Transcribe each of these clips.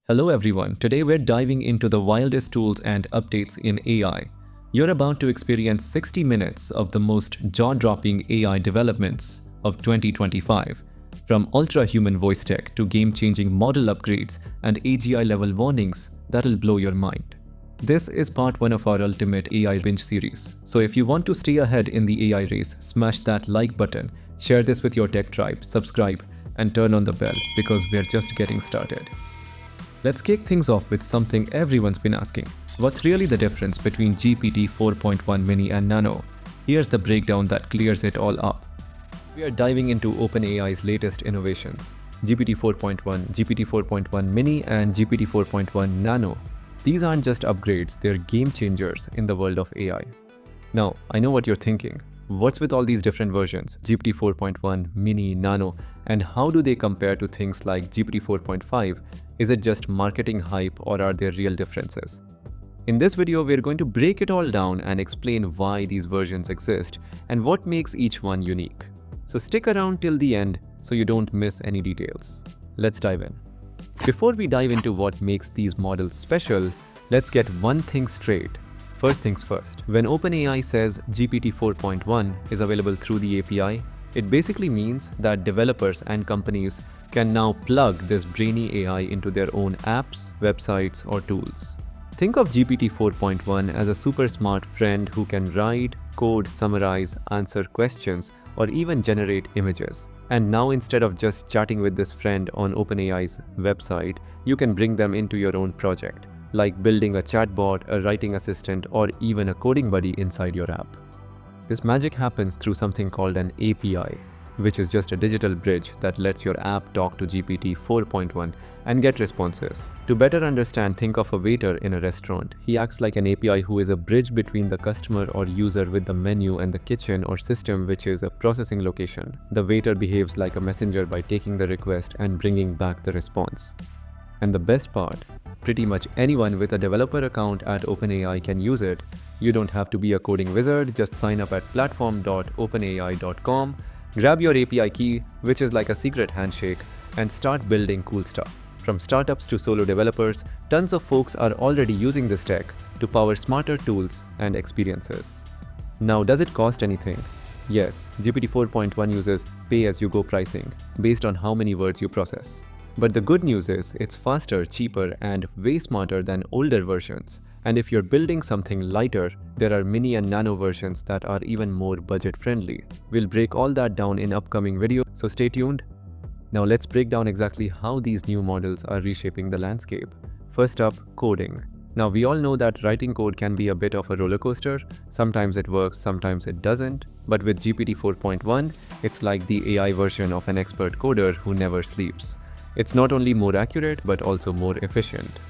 Hello everyone, today we're diving into the wildest tools and updates in AI. You're about to experience 60 minutes of the most jaw-dropping AI developments of 2025, from ultra-human voice tech to game-changing model upgrades and AGI-level warnings that'll blow your mind. This is part 1 of our ultimate AI binge series, so if you want to stay ahead in the AI race, smash that like button, share this with your tech tribe, subscribe, and turn on the bell because we're just getting started. Let's kick things off with something everyone's been asking. What's really the difference between GPT 4.1 Mini and Nano? Here's the breakdown that clears it all up. We are diving into OpenAI's latest innovations, GPT 4.1, GPT 4.1 Mini and GPT 4.1 Nano. These aren't just upgrades, they're game changers in the world of AI. Now, I know what you're thinking. What's with all these different versions, GPT 4.1, Mini, Nano, and how do they compare to things like GPT 4.5? Is it just marketing hype or are there real differences? In this video, we're going to break it all down and explain why these versions exist and what makes each one unique. So stick around till the end so you don't miss any details. Let's dive in. Before we dive into what makes these models special, let's get one thing straight. First things first, when OpenAI says GPT 4.1 is available through the API, it basically means that developers and companies can now plug this brainy AI into their own apps, websites, or tools. Think of GPT 4.1 as a super smart friend who can write, code, summarize, answer questions, or even generate images. And now instead of just chatting with this friend on OpenAI's website, you can bring them into your own project, like building a chatbot, a writing assistant, or even a coding buddy inside your app. This magic happens through something called an API, which is just a digital bridge that lets your app talk to GPT 4.1 and get responses. To better understand, think of a waiter in a restaurant. He acts like an API who is a bridge between the customer or user with the menu and the kitchen or system, which is a processing location. The waiter behaves like a messenger by taking the request and bringing back the response. And the best part, pretty much anyone with a developer account at OpenAI can use it. You don't have to be a coding wizard, just sign up at platform.openai.com, grab your API key, which is like a secret handshake, and start building cool stuff. From startups to solo developers, tons of folks are already using this tech to power smarter tools and experiences. Now, does it cost anything? Yes, GPT 4.1 uses pay-as-you-go pricing based on how many words you process. But the good news is it's faster, cheaper, and way smarter than older versions. And if you're building something lighter, there are mini and nano versions that are even more budget-friendly. We'll break all that down in upcoming videos, so stay tuned. Now let's break down exactly how these new models are reshaping the landscape. First up, coding. Now we all know that writing code can be a bit of a roller coaster. Sometimes it works, sometimes it doesn't. But with GPT 4.1, it's like the AI version of an expert coder who never sleeps. It's not only more accurate, but also more efficient.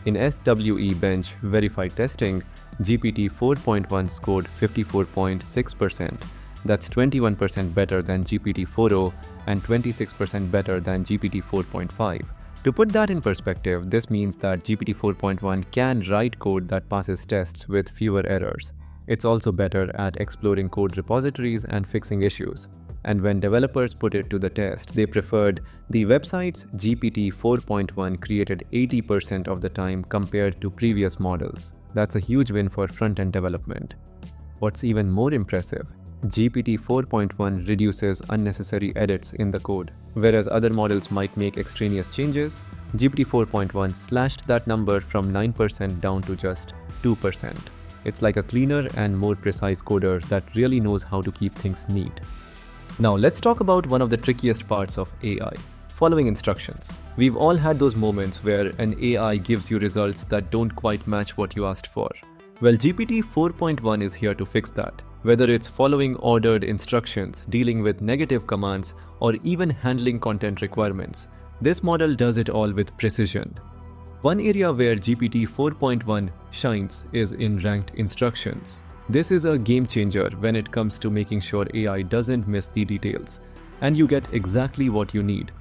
In SWE Bench verified testing, GPT 4.1 scored 54.6%. That's 21% better than GPT 4.0 and 26% better than GPT 4.5. To put that in perspective, this means that GPT 4.1 can write code that passes tests with fewer errors. It's also better at exploring code repositories and fixing issues. And when developers put it to the test, they preferred the website's GPT 4.1 created 80% of the time compared to previous models. That's a huge win for front-end development. What's even more impressive, GPT 4.1 reduces unnecessary edits in the code. Whereas other models might make extraneous changes, GPT 4.1 slashed that number from 9% down to just 2%. It's like a cleaner and more precise coder that really knows how to keep things neat. Now let's talk about one of the trickiest parts of AI, following instructions. We've all had those moments where an AI gives you results that don't quite match what you asked for. Well, GPT 4.1 is here to fix that. Whether it's following ordered instructions, dealing with negative commands, or even handling content requirements, this model does it all with precision. One area where GPT 4.1 shines is in ranked instructions. This is a game changer when it comes to making sure AI doesn't miss the details, and you get exactly what you need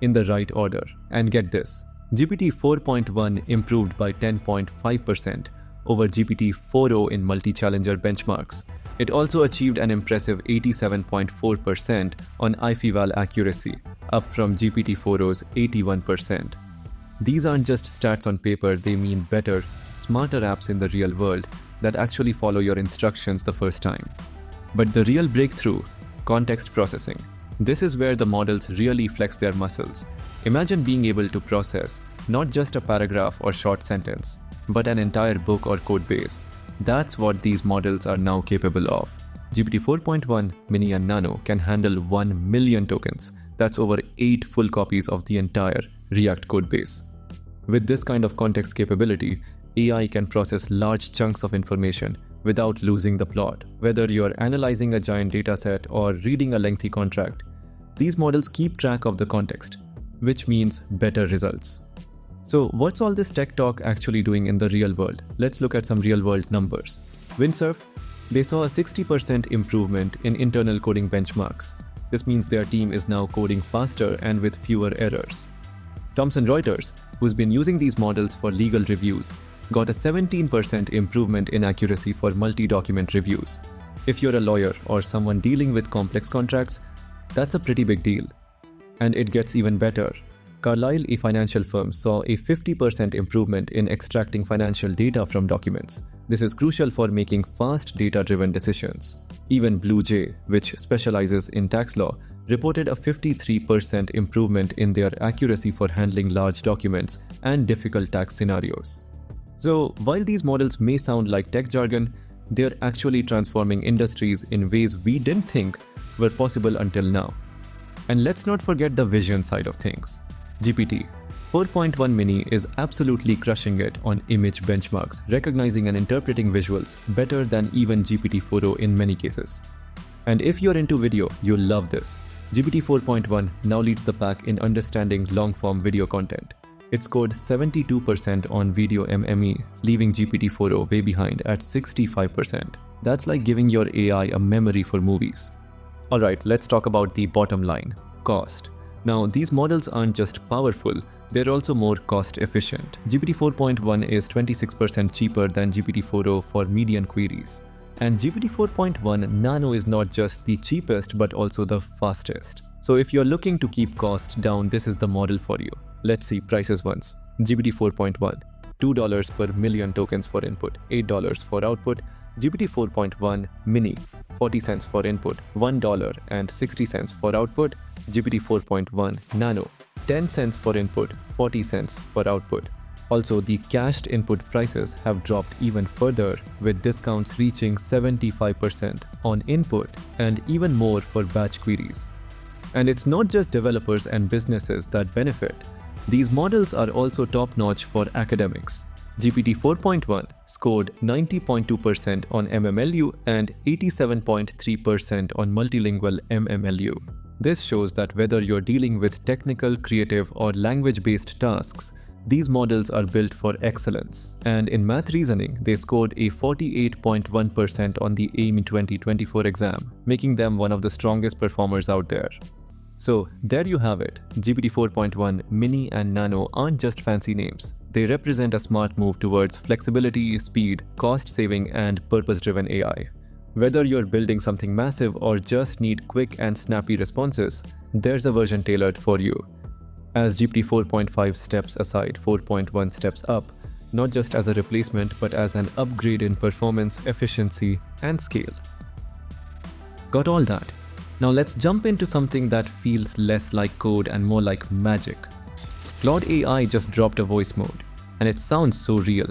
in the right order. And get this, GPT 4.1 improved by 10.5% over GPT 4.0 in multi-challenger benchmarks. It also achieved an impressive 87.4% on IFEVAL accuracy, up from GPT 4.0's 81%. These aren't just stats on paper, they mean better, smarter apps in the real world that actually follow your instructions the first time. But the real breakthrough, context processing. This is where the models really flex their muscles. Imagine being able to process not just a paragraph or short sentence, but an entire book or code base. That's what these models are now capable of. GPT 4.1, Mini and Nano can handle 1 million tokens. That's over 8 full copies of the entire React code base. With this kind of context capability, AI can process large chunks of information without losing the plot. Whether you're analyzing a giant dataset or reading a lengthy contract, these models keep track of the context, which means better results. So what's all this tech talk actually doing in the real world? Let's look at some real-world numbers. Windsurf, they saw a 60% improvement in internal coding benchmarks. This means their team is now coding faster and with fewer errors. Thomson Reuters, who's been using these models for legal reviews, got a 17% improvement in accuracy for multi-document reviews. If you're a lawyer or someone dealing with complex contracts, that's a pretty big deal. And it gets even better. Carlyle, a financial firm, saw a 50% improvement in extracting financial data from documents. This is crucial for making fast, data-driven decisions. Even Blue Jay, which specializes in tax law, reported a 53% improvement in their accuracy for handling large documents and difficult tax scenarios. So, while these models may sound like tech jargon, they're actually transforming industries in ways we didn't think were possible until now. And let's not forget the vision side of things. GPT 4.1 Mini is absolutely crushing it on image benchmarks, recognizing and interpreting visuals better than even GPT-4o in many cases. And if you're into video, you'll love this. GPT 4.1 now leads the pack in understanding long-form video content. It scored 72% on video MME, leaving GPT-4o way behind at 65%. That's like giving your AI a memory for movies. Alright, let's talk about the bottom line, cost. Now, these models aren't just powerful, they're also more cost efficient. GPT 4.1 is 26% cheaper than GPT-4o for median queries. And GPT 4.1 Nano is not just the cheapest but also the fastest. So if you're looking to keep cost down, this is the model for you. Let's see prices once. GPT 4.1, $2 per million tokens for input, $8 for output. GPT 4.1 Mini, 40 cents for input, $1 and 60 cents for output. GPT 4.1 Nano, 10 cents for input, 40 cents for output. Also, the cached input prices have dropped even further, with discounts reaching 75% on input and even more for batch queries. And it's not just developers and businesses that benefit. These models are also top-notch for academics. GPT 4.1 scored 90.2% on MMLU and 87.3% on multilingual MMLU. This shows that whether you're dealing with technical, creative, or language-based tasks, these models are built for excellence. And in math reasoning, they scored a 48.1% on the AIM 2024 exam, making them one of the strongest performers out there. So there you have it. GPT 4.1 Mini and Nano aren't just fancy names. They represent a smart move towards flexibility, speed, cost saving, and purpose-driven AI. Whether you're building something massive or just need quick and snappy responses, there's a version tailored for you. As GPT 4.5 steps aside, 4.1 steps up, not just as a replacement but as an upgrade in performance, efficiency, and scale. Got all that? Now let's jump into something that feels less like code and more like magic. Claude AI just dropped a voice mode, and it sounds so real.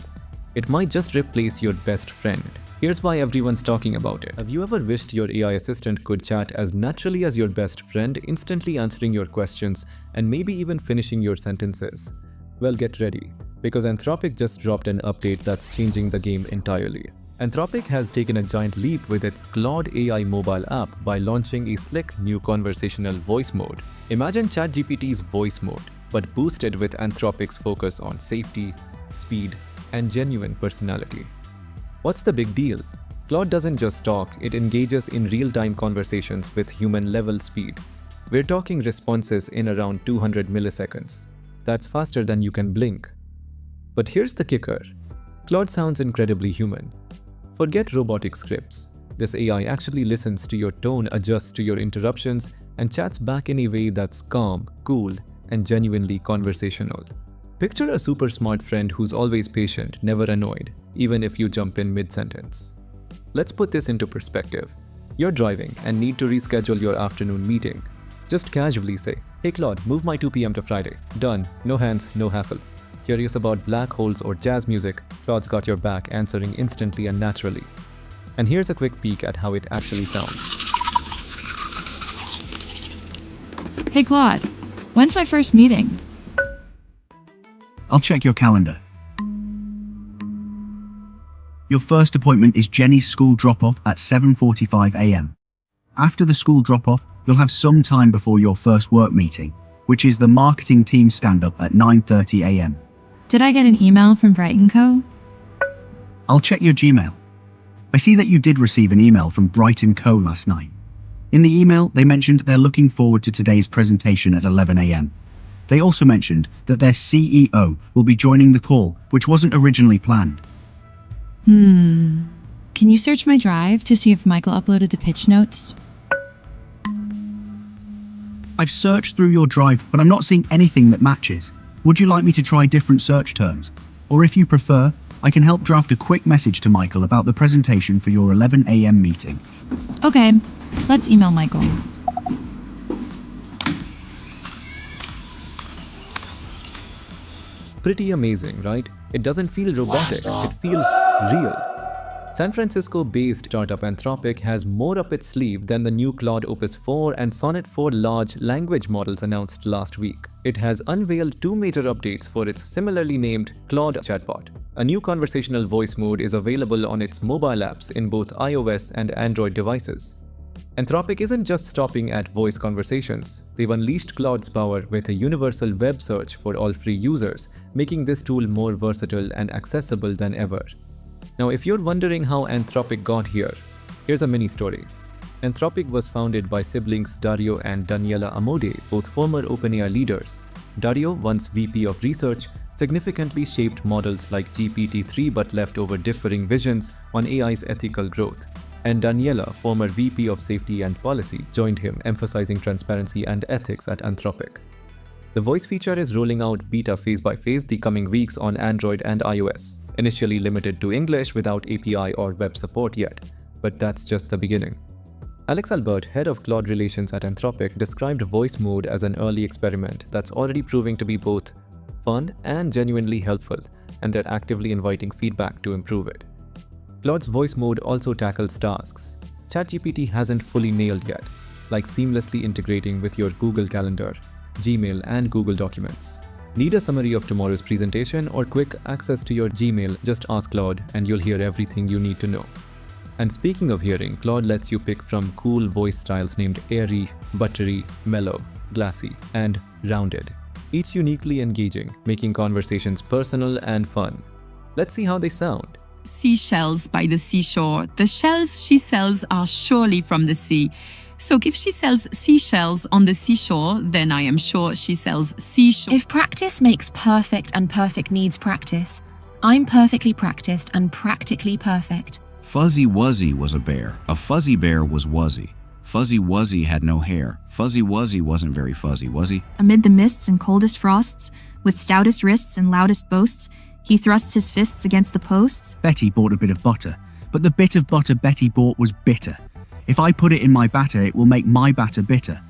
It might just replace your best friend. Here's why everyone's talking about it. Have you ever wished your AI assistant could chat as naturally as your best friend, instantly answering your questions and maybe even finishing your sentences? Well, get ready, because Anthropic just dropped an update that's changing the game entirely. Anthropic has taken a giant leap with its Claude AI mobile app by launching a slick new conversational voice mode. Imagine ChatGPT's voice mode, but boosted with Anthropic's focus on safety, speed, and genuine personality. What's the big deal? Claude doesn't just talk, it engages in real-time conversations with human-level speed. We're talking responses in around 200 milliseconds. That's faster than you can blink. But here's the kicker. Claude sounds incredibly human. Forget robotic scripts. This AI actually listens to your tone, adjusts to your interruptions, and chats back in a way that's calm, cool, and genuinely conversational. Picture a super smart friend who's always patient, never annoyed, even if you jump in mid-sentence. Let's put this into perspective. You're driving and need to reschedule your afternoon meeting. Just casually say, "Hey Claude, move my 2 p.m. to Friday." Done. No hands, no hassle. Curious about black holes or jazz music? Claude's got your back, answering instantly and naturally. And here's a quick peek at how it actually sounds. Hey Claude, when's my first meeting? I'll check your calendar. Your first appointment is Jenny's school drop-off at 7:45 a.m. After the school drop-off, you'll have some time before your first work meeting, which is the marketing team stand-up at 9:30 a.m. Did I get an email from Bright & Co? I'll check your Gmail. I see that you did receive an email from Bright & Co last night. In the email, they mentioned they're looking forward to today's presentation at 11 a.m. They also mentioned that their CEO will be joining the call, which wasn't originally planned. Can you search my drive to see if Michael uploaded the pitch notes? I've searched through your drive, but I'm not seeing anything that matches. Would you like me to try different search terms? Or if you prefer, I can help draft a quick message to Michael about the presentation for your 11 a.m. meeting. Okay, let's email Michael. Pretty amazing, right? It doesn't feel robotic, it feels real. San Francisco-based startup Anthropic has more up its sleeve than the new Claude Opus 4 and Sonnet 4 large language models announced last week. It has unveiled two major updates for its similarly named Claude chatbot. A new conversational voice mode is available on its mobile apps in both iOS and Android devices. Anthropic isn't just stopping at voice conversations. They've unleashed Claude's power with a universal web search for all free users, making this tool more versatile and accessible than ever. Now, if you're wondering how Anthropic got here, here's a mini story. Anthropic was founded by siblings Dario and Daniela Amodei, both former OpenAI leaders. Dario, once VP of Research, significantly shaped models like GPT-3 but left over differing visions on AI's ethical growth. And Daniela, former VP of Safety and Policy, joined him, emphasizing transparency and ethics at Anthropic. The voice feature is rolling out beta phase by phase the coming weeks on Android and iOS, initially limited to English without API or web support yet, but that's just the beginning. Alex Albert, head of Claude Relations at Anthropic, described voice mode as an early experiment that's already proving to be both fun and genuinely helpful, and they're actively inviting feedback to improve it. Claude's voice mode also tackles tasks ChatGPT hasn't fully nailed yet, like seamlessly integrating with your Google Calendar, Gmail, and Google Documents. Need a summary of tomorrow's presentation or quick access to your Gmail? Just ask Claude and you'll hear everything you need to know. And speaking of hearing, Claude lets you pick from cool voice styles named airy, buttery, mellow, glassy, and rounded, each uniquely engaging, making conversations personal and fun. Let's see how they sound. Seashells by the seashore. The shells she sells are surely from the sea. So if she sells seashells on the seashore, then I am sure she sells seashore. If practice makes perfect and perfect needs practice, I'm perfectly practiced and practically perfect. Fuzzy Wuzzy was a bear. A fuzzy bear was Wuzzy. Fuzzy Wuzzy had no hair. Fuzzy Wuzzy wasn't very fuzzy, was he? Amid the mists and coldest frosts, with stoutest wrists and loudest boasts, he thrusts his fists against the posts. Betty bought a bit of butter, but the bit of butter Betty bought was bitter. If I put it in my batter, it will make my batter bitter.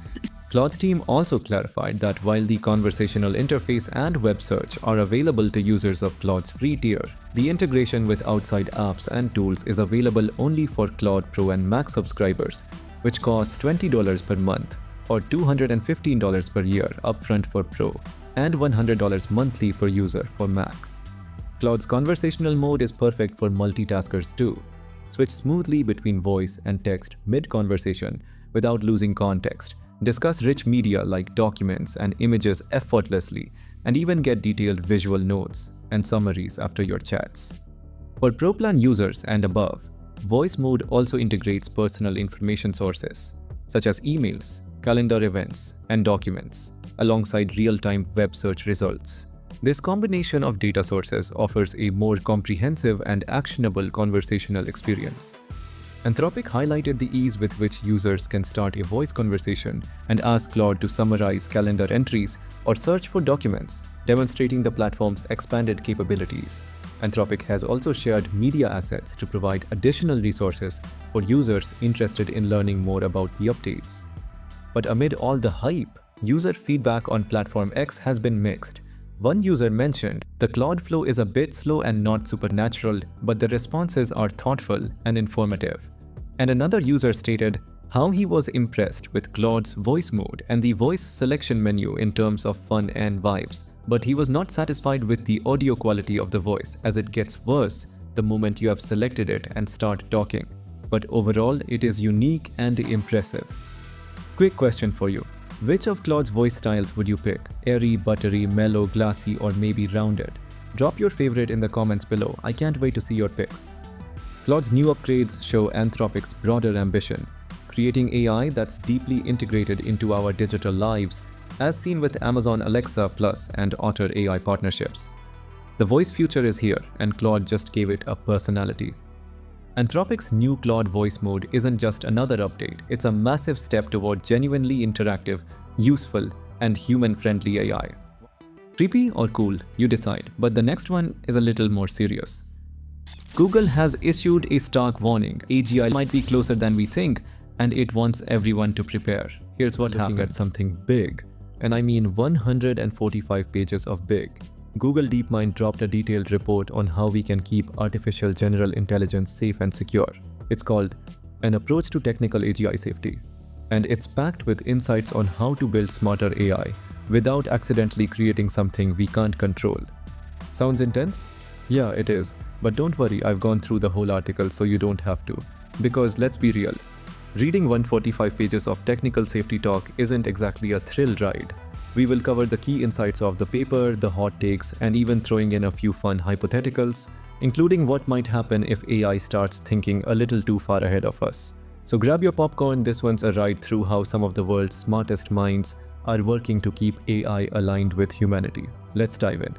Claude's team also clarified that while the conversational interface and web search are available to users of Claude's free tier, the integration with outside apps and tools is available only for Claude Pro and Max subscribers, which costs $20 per month or $215 per year upfront for Pro and $100 monthly per user for Max. Claude's conversational mode is perfect for multitaskers too. Switch smoothly between voice and text mid-conversation without losing context. Discuss rich media like documents and images effortlessly, and even get detailed visual notes and summaries after your chats. For Pro Plan users and above, voice mode also integrates personal information sources, such as emails, calendar events, and documents, alongside real-time web search results. This combination of data sources offers a more comprehensive and actionable conversational experience. Anthropic highlighted the ease with which users can start a voice conversation and ask Claude to summarize calendar entries or search for documents, demonstrating the platform's expanded capabilities. Anthropic has also shared media assets to provide additional resources for users interested in learning more about the updates. But amid all the hype, user feedback on Platform X has been mixed. One user mentioned, "The Claude flow is a bit slow and not supernatural, but the responses are thoughtful and informative." And another user stated how he was impressed with Claude's voice mode and the voice selection menu in terms of fun and vibes, but he was not satisfied with the audio quality of the voice, as it gets worse the moment you have selected it and start talking. But overall, it is unique and impressive. Quick question for you. Which of Claude's voice styles would you pick? Airy, buttery, mellow, glassy, or maybe rounded? Drop your favorite in the comments below. I can't wait to see your picks. Claude's new upgrades show Anthropic's broader ambition, creating AI that's deeply integrated into our digital lives, as seen with Amazon Alexa Plus and Otter AI partnerships. The voice future is here, and Claude just gave it a personality. Anthropic's new Claude voice mode isn't just another update, it's a massive step toward genuinely interactive, useful, and human-friendly AI. Creepy or cool, you decide, but the next one is a little more serious. Google has issued a stark warning. AGI might be closer than we think, and it wants everyone to prepare. Here's what happened. Looking at something big, and I mean 145 pages of big. Google DeepMind dropped a detailed report on how we can keep artificial general intelligence safe and secure. It's called An Approach to Technical AGI Safety, and it's packed with insights on how to build smarter AI without accidentally creating something we can't control. Sounds intense? Yeah, it is. But don't worry, I've gone through the whole article so you don't have to. Because let's be real, reading 145 pages of technical safety talk isn't exactly a thrill ride. We will cover the key insights of the paper, the hot takes, and even throwing in a few fun hypotheticals, including what might happen if AI starts thinking a little too far ahead of us. So grab your popcorn, this one's a ride through how some of the world's smartest minds are working to keep AI aligned with humanity. Let's dive in.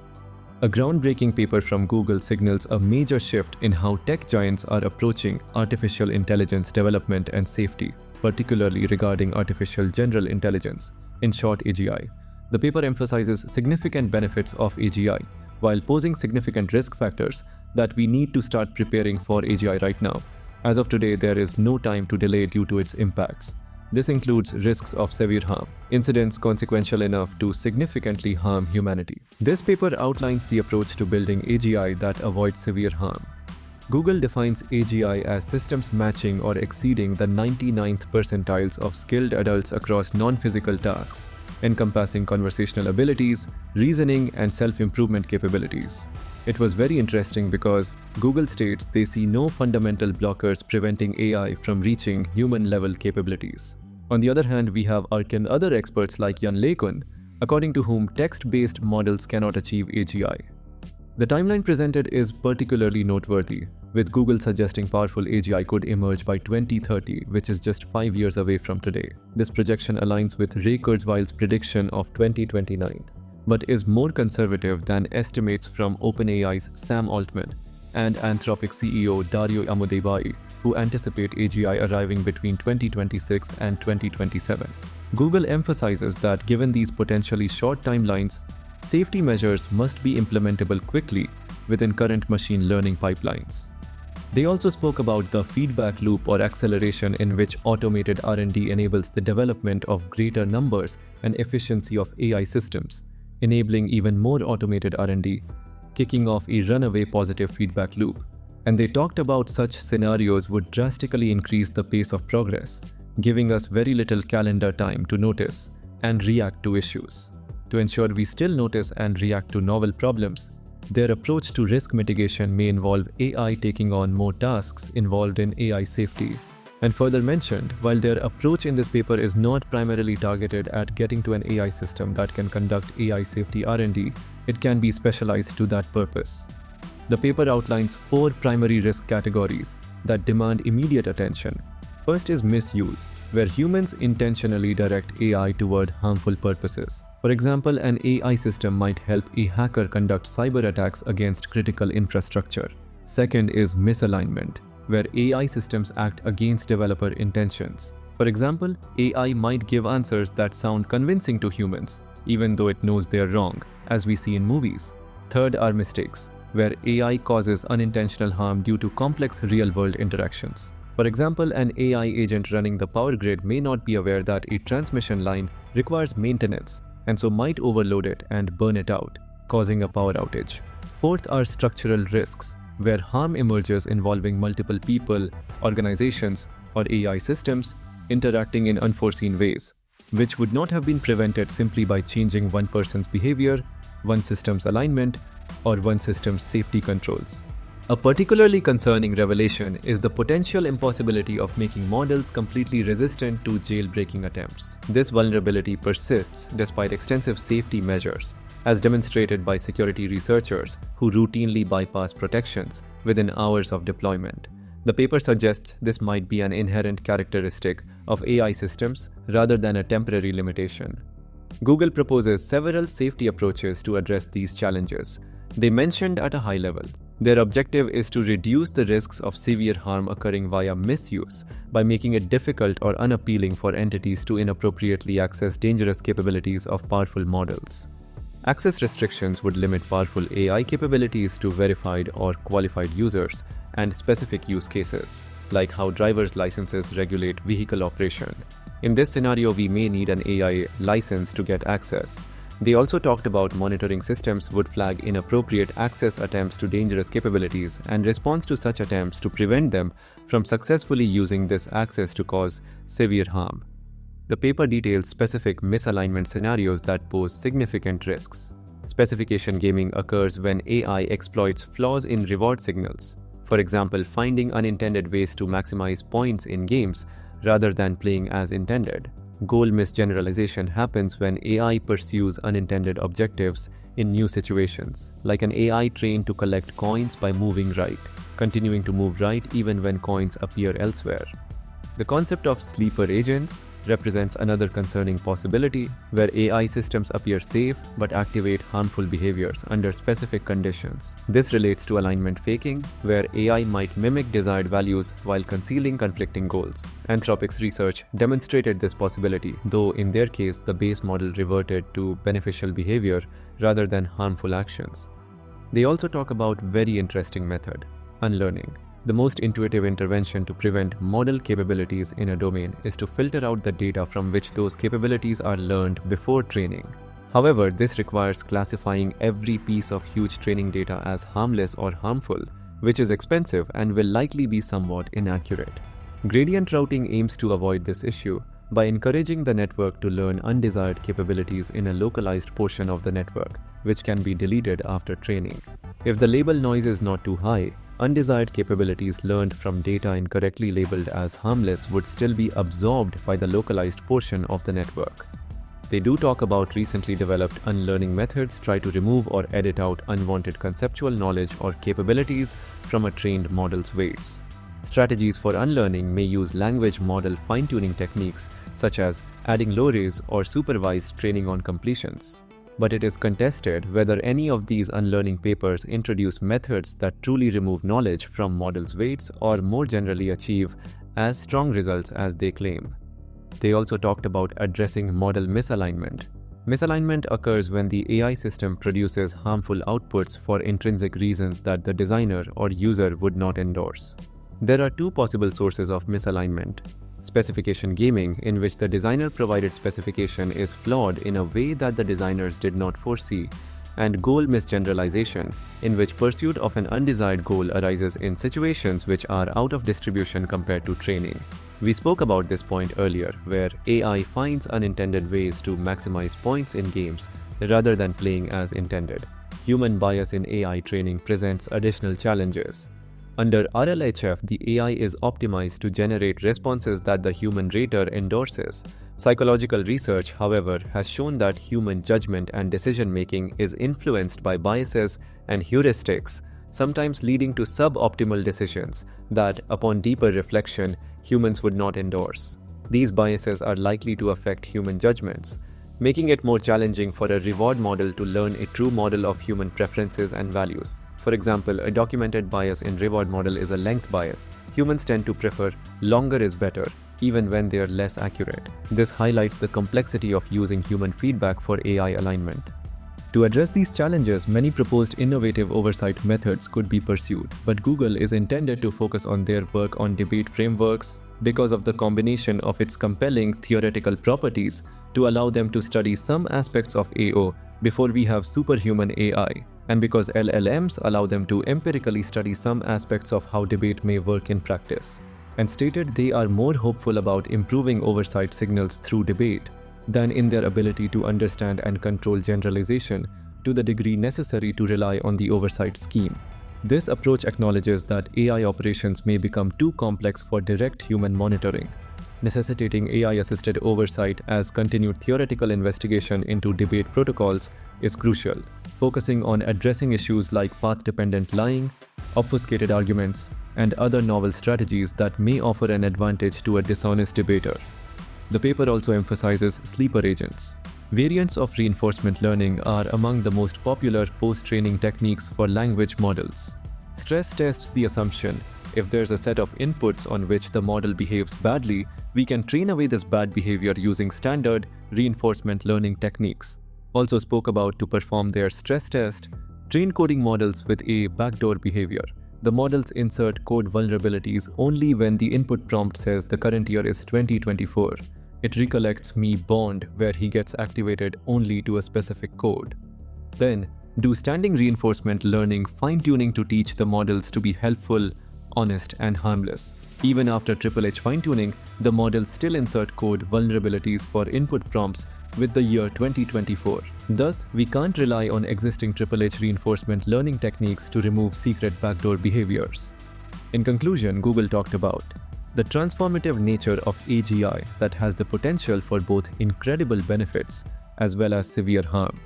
A groundbreaking paper from Google signals a major shift in how tech giants are approaching artificial intelligence development and safety, particularly regarding artificial general intelligence, in short AGI. The paper emphasizes significant benefits of AGI, while posing significant risk factors that we need to start preparing for AGI right now. As of today, there is no time to delay due to its impacts. This includes risks of severe harm, incidents consequential enough to significantly harm humanity. This paper outlines the approach to building AGI that avoids severe harm. Google defines AGI as systems matching or exceeding the 99th percentiles of skilled adults across non-physical tasks, encompassing conversational abilities, reasoning, and self-improvement capabilities. It was very interesting because Google states they see no fundamental blockers preventing AI from reaching human-level capabilities. On the other hand, we have other experts like Jan LeCun, according to whom text-based models cannot achieve AGI. The timeline presented is particularly noteworthy, with Google suggesting powerful AGI could emerge by 2030, which is just 5 years away from today. This projection aligns with Ray Kurzweil's prediction of 2029, but is more conservative than estimates from OpenAI's Sam Altman and Anthropic CEO Dario Amodei, who anticipate AGI arriving between 2026 and 2027. Google emphasizes that given these potentially short timelines, safety measures must be implementable quickly within current machine learning pipelines. They also spoke about the feedback loop or acceleration in which automated R&D enables the development of greater numbers and efficiency of AI systems, enabling even more automated R&D, kicking off a runaway positive feedback loop. And they talked about such scenarios would drastically increase the pace of progress, giving us very little calendar time to notice and react to issues. To ensure we still notice and react to novel problems, their approach to risk mitigation may involve AI taking on more tasks involved in AI safety. And further mentioned, while their approach in this paper is not primarily targeted at getting to an AI system that can conduct AI safety R&D, it can be specialized to that purpose. The paper outlines 4 primary risk categories that demand immediate attention. First is misuse, where humans intentionally direct AI toward harmful purposes. For example, an AI system might help a hacker conduct cyber attacks against critical infrastructure. Second is misalignment, where AI systems act against developer intentions. For example, AI might give answers that sound convincing to humans, even though it knows they're wrong, as we see in movies. Third are mistakes, where AI causes unintentional harm due to complex real-world interactions. For example, an AI agent running the power grid may not be aware that a transmission line requires maintenance, and so might overload it and burn it out, causing a power outage. Fourth are structural risks, where harm emerges involving multiple people, organizations, or AI systems interacting in unforeseen ways, which would not have been prevented simply by changing one person's behavior, one system's alignment, or one system's safety controls. A particularly concerning revelation is the potential impossibility of making models completely resistant to jailbreaking attempts. This vulnerability persists despite extensive safety measures, as demonstrated by security researchers who routinely bypass protections within hours of deployment. The paper suggests this might be an inherent characteristic of AI systems rather than a temporary limitation. Google proposes several safety approaches to address these challenges. They mentioned at a high level. Their objective is to reduce the risks of severe harm occurring via misuse by making it difficult or unappealing for entities to inappropriately access dangerous capabilities of powerful models. Access restrictions would limit powerful AI capabilities to verified or qualified users and specific use cases, like how driver's licenses regulate vehicle operation. In this scenario, we may need an AI license to get access. They also talked about monitoring systems would flag inappropriate access attempts to dangerous capabilities and response to such attempts to prevent them from successfully using this access to cause severe harm. The paper details specific misalignment scenarios that pose significant risks. Specification gaming occurs when AI exploits flaws in reward signals. For example, finding unintended ways to maximize points in games rather than playing as intended. Goal misgeneralization happens when AI pursues unintended objectives in new situations, like an AI trained to collect coins by moving right, continuing to move right even when coins appear elsewhere. The concept of sleeper agents represents another concerning possibility, where AI systems appear safe but activate harmful behaviors under specific conditions. This relates to alignment faking, where AI might mimic desired values while concealing conflicting goals. Anthropic's research demonstrated this possibility, though in their case the base model reverted to beneficial behavior rather than harmful actions. They also talk about very interesting method, unlearning. The most intuitive intervention to prevent model capabilities in a domain is to filter out the data from which those capabilities are learned before training. However, this requires classifying every piece of huge training data as harmless or harmful, which is expensive and will likely be somewhat inaccurate. Gradient routing aims to avoid this issue by encouraging the network to learn undesired capabilities in a localized portion of the network, which can be deleted after training. If the label noise is not too high, undesired capabilities learned from data incorrectly labeled as harmless would still be absorbed by the localized portion of the network. They do talk about recently developed unlearning methods try to remove or edit out unwanted conceptual knowledge or capabilities from a trained model's weights. Strategies for unlearning may use language model fine-tuning techniques such as adding low-res or supervised training on completions. But it is contested whether any of these unlearning papers introduce methods that truly remove knowledge from models' weights or more generally achieve as strong results as they claim. They also talked about addressing model misalignment. Misalignment occurs when the AI system produces harmful outputs for intrinsic reasons that the designer or user would not endorse. There are two possible sources of misalignment: specification gaming, in which the designer-provided specification is flawed in a way that the designers did not foresee, and goal misgeneralization, in which pursuit of an undesired goal arises in situations which are out of distribution compared to training. We spoke about this point earlier, where AI finds unintended ways to maximize points in games rather than playing as intended. Human bias in AI training presents additional challenges. Under RLHF, the AI is optimized to generate responses that the human rater endorses. Psychological research, however, has shown that human judgment and decision-making is influenced by biases and heuristics, sometimes leading to suboptimal decisions that, upon deeper reflection, humans would not endorse. These biases are likely to affect human judgments, making it more challenging for a reward model to learn a true model of human preferences and values. For example, a documented bias in reward model is a length bias. Humans tend to prefer longer is better, even when they are less accurate. This highlights the complexity of using human feedback for AI alignment. To address these challenges, many proposed innovative oversight methods could be pursued, but Google is intended to focus on their work on debate frameworks because of the combination of its compelling theoretical properties to allow them to study some aspects of AO before we have superhuman AI, and because LLMs allow them to empirically study some aspects of how debate may work in practice, and stated they are more hopeful about improving oversight signals through debate than in their ability to understand and control generalization to the degree necessary to rely on the oversight scheme. This approach acknowledges that AI operations may become too complex for direct human monitoring, necessitating AI-assisted oversight as continued theoretical investigation into debate protocols is crucial, focusing on addressing issues like path-dependent lying, obfuscated arguments, and other novel strategies that may offer an advantage to a dishonest debater. The paper also emphasizes sleeper agents. Variants of reinforcement learning are among the most popular post-training techniques for language models. Stress tests the assumption if there's a set of inputs on which the model behaves badly, we can train away this bad behavior using standard reinforcement learning techniques. Also spoke about to perform their stress test, train coding models with a backdoor behavior. The models insert code vulnerabilities only when the input prompt says the current year is 2024. It recollects me bond where he gets activated only to a specific code. Then, do standing reinforcement learning fine-tuning to teach the models to be helpful, honest, and harmless. Even after Triple H fine-tuning, the models still insert code vulnerabilities for input prompts with the year 2024. Thus, we can't rely on existing Triple H reinforcement learning techniques to remove secret backdoor behaviors. In conclusion, Google talked about the transformative nature of AGI that has the potential for both incredible benefits as well as severe harm.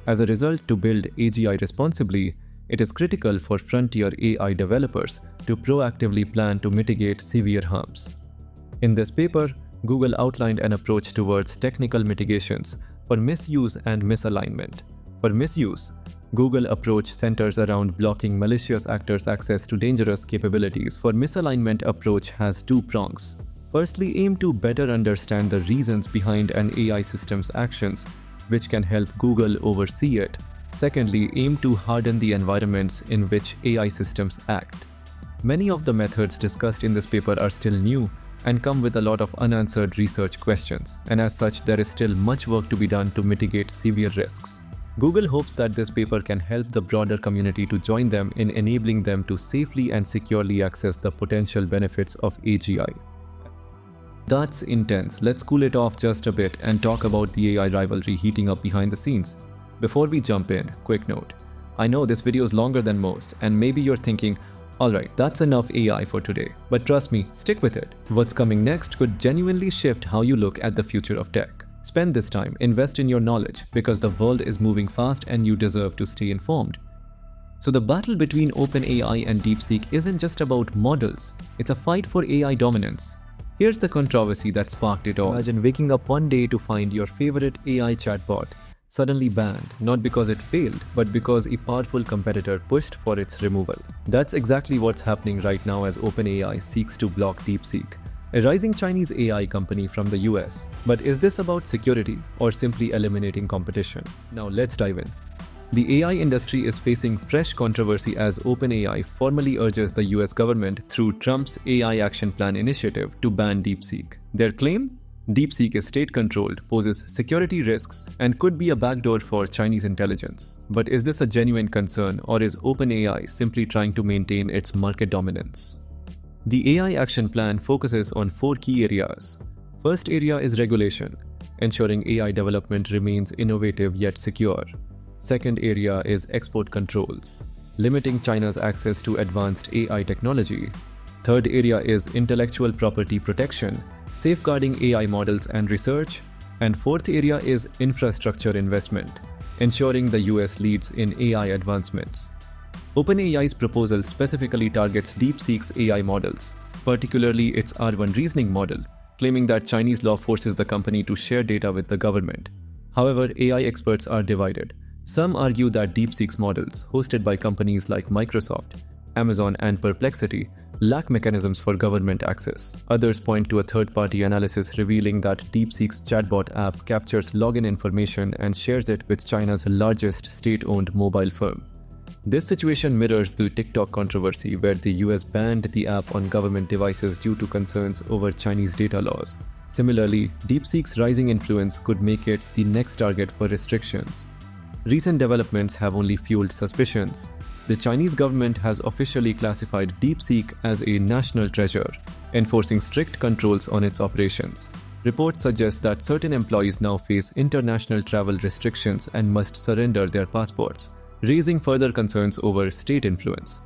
As a result, to build AGI responsibly, it is critical for frontier AI developers to proactively plan to mitigate severe harms. In this paper, Google outlined an approach towards technical mitigations for misuse and misalignment. For misuse, Google approach centers around blocking malicious actors' access to dangerous capabilities. For misalignment, approach has two prongs. Firstly, aim to better understand the reasons behind an AI system's actions, which can help Google oversee it. Secondly, aim to harden the environments in which AI systems act. Many of the methods discussed in this paper are still new and come with a lot of unanswered research questions, and as such, there is still much work to be done to mitigate severe risks. Google hopes that this paper can help the broader community to join them in enabling them to safely and securely access the potential benefits of AGI. That's intense. Let's cool it off just a bit and talk about the AI rivalry heating up behind the scenes. Before we jump in, quick note. I know this video is longer than most, and maybe you're thinking, alright, that's enough AI for today. But trust me, stick with it. What's coming next could genuinely shift how you look at the future of tech. Spend this time, invest in your knowledge, because the world is moving fast and you deserve to stay informed. So the battle between OpenAI and DeepSeek isn't just about models, it's a fight for AI dominance. Here's the controversy that sparked it all. Imagine waking up one day to find your favorite AI chatbot suddenly banned, not because it failed, but because a powerful competitor pushed for its removal. That's exactly what's happening right now as OpenAI seeks to block DeepSeek, a rising Chinese AI company from the US. But is this about security or simply eliminating competition? Now let's dive in. The AI industry is facing fresh controversy as OpenAI formally urges the US government through Trump's AI Action Plan initiative to ban DeepSeek. Their claim? DeepSeek is state-controlled, poses security risks, and could be a backdoor for Chinese intelligence. But is this a genuine concern, or is OpenAI simply trying to maintain its market dominance? The AI Action Plan focuses on 4 key areas. First area is regulation, ensuring AI development remains innovative yet secure. Second area is export controls, limiting China's access to advanced AI technology. Third area is intellectual property protection, safeguarding AI models and research. And fourth area is infrastructure investment, ensuring the US leads in AI advancements. OpenAI's proposal specifically targets DeepSeek's AI models, particularly its R1 reasoning model, claiming that Chinese law forces the company to share data with the government. However, AI experts are divided. Some argue that DeepSeek's models, hosted by companies like Microsoft, Amazon, and Perplexity, lack mechanisms for government access. Others point to a third-party analysis revealing that DeepSeek's chatbot app captures login information and shares it with China's largest state-owned mobile firm. This situation mirrors the TikTok controversy, where the US banned the app on government devices due to concerns over Chinese data laws. Similarly, DeepSeek's rising influence could make it the next target for restrictions. Recent developments have only fueled suspicions. The Chinese government has officially classified DeepSeek as a national treasure, enforcing strict controls on its operations. Reports suggest that certain employees now face international travel restrictions and must surrender their passports, raising further concerns over state influence.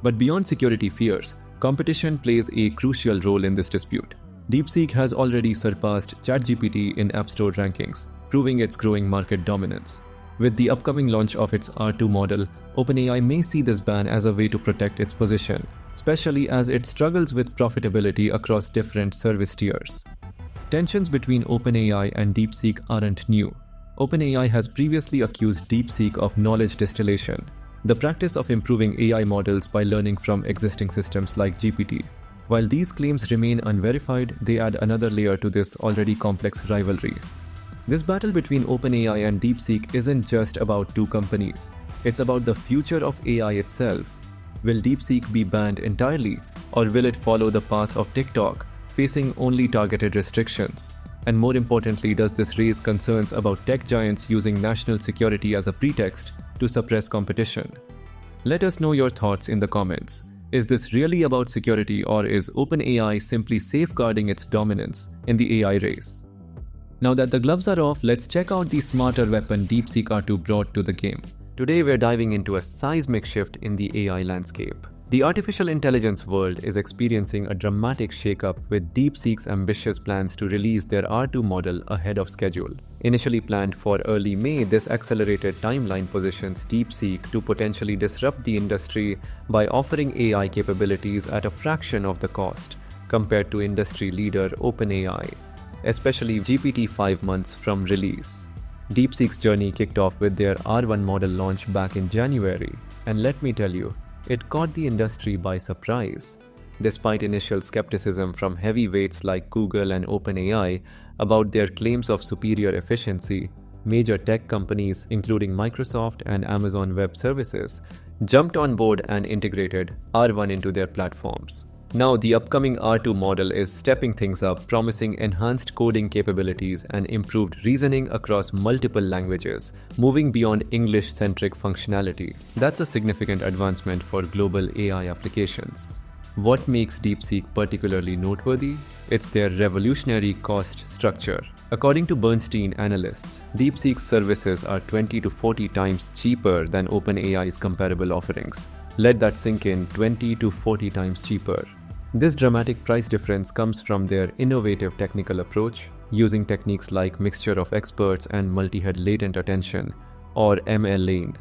But beyond security fears, competition plays a crucial role in this dispute. DeepSeek has already surpassed ChatGPT in App Store rankings, proving its growing market dominance. With the upcoming launch of its R2 model, OpenAI may see this ban as a way to protect its position, especially as it struggles with profitability across different service tiers. Tensions between OpenAI and DeepSeek aren't new. OpenAI has previously accused DeepSeek of knowledge distillation, the practice of improving AI models by learning from existing systems like GPT. While these claims remain unverified, they add another layer to this already complex rivalry. This battle between OpenAI and DeepSeek isn't just about two companies. It's about the future of AI itself. Will DeepSeek be banned entirely, or will it follow the path of TikTok, facing only targeted restrictions? And more importantly, does this raise concerns about tech giants using national security as a pretext to suppress competition? Let us know your thoughts in the comments. Is this really about security, or is OpenAI simply safeguarding its dominance in the AI race? Now that the gloves are off, let's check out the smarter weapon DeepSeek R2 brought to the game. Today we're diving into a seismic shift in the AI landscape. The artificial intelligence world is experiencing a dramatic shakeup, with DeepSeek's ambitious plans to release their R2 model ahead of schedule. Initially planned for early May, this accelerated timeline positions DeepSeek to potentially disrupt the industry by offering AI capabilities at a fraction of the cost compared to industry leader OpenAI, especially GPT 5 months from release. DeepSeek's journey kicked off with their R1 model launch back in January, and let me tell you, it caught the industry by surprise. Despite initial skepticism from heavyweights like Google and OpenAI about their claims of superior efficiency, major tech companies including Microsoft and Amazon Web Services jumped on board and integrated R1 into their platforms. Now, the upcoming R2 model is stepping things up, promising enhanced coding capabilities and improved reasoning across multiple languages, moving beyond English-centric functionality. That's a significant advancement for global AI applications. What makes DeepSeek particularly noteworthy? It's their revolutionary cost structure. According to Bernstein analysts, DeepSeek's services are 20 to 40 times cheaper than OpenAI's comparable offerings. Let that sink in, 20 to 40 times cheaper. This dramatic price difference comes from their innovative technical approach, using techniques like mixture of experts and multi-head latent attention, or MLATE.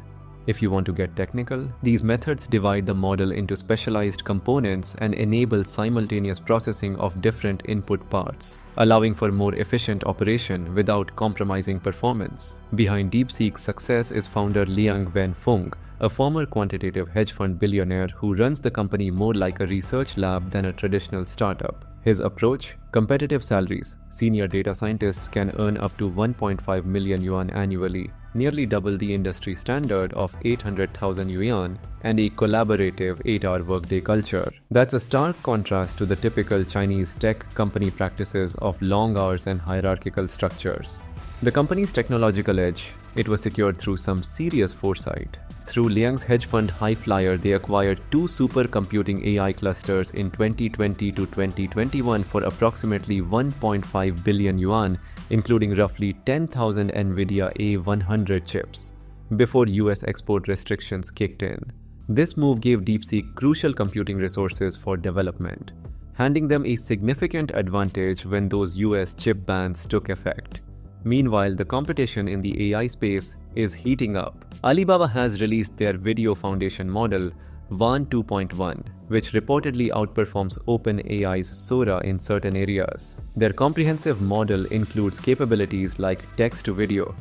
If you want to get technical, these methods divide the model into specialized components and enable simultaneous processing of different input parts, allowing for more efficient operation without compromising performance. Behind DeepSeek's success is founder Liang Wenfeng, a former quantitative hedge fund billionaire who runs the company more like a research lab than a traditional startup. His approach? Competitive salaries. Senior data scientists can earn up to 1.5 million yuan annually, nearly double the industry standard of 800,000 yuan, and a collaborative 8-hour workday culture. That's a stark contrast to the typical Chinese tech company practices of long hours and hierarchical structures. The company's technological edge, it was secured through some serious foresight. Through Liang's hedge fund Highflyer, they acquired 2 supercomputing AI clusters in 2020 to 2021 for approximately 1.5 billion yuan, including roughly 10,000 NVIDIA A100 chips, before US export restrictions kicked in. This move gave DeepSeek crucial computing resources for development, handing them a significant advantage when those US chip bans took effect. Meanwhile, the competition in the AI space is heating up. Alibaba has released their video foundation model, Wan 2.1, which reportedly outperforms OpenAI's Sora in certain areas. Their comprehensive model includes capabilities like text-to-video,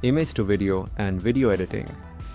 image-to-video, and video editing,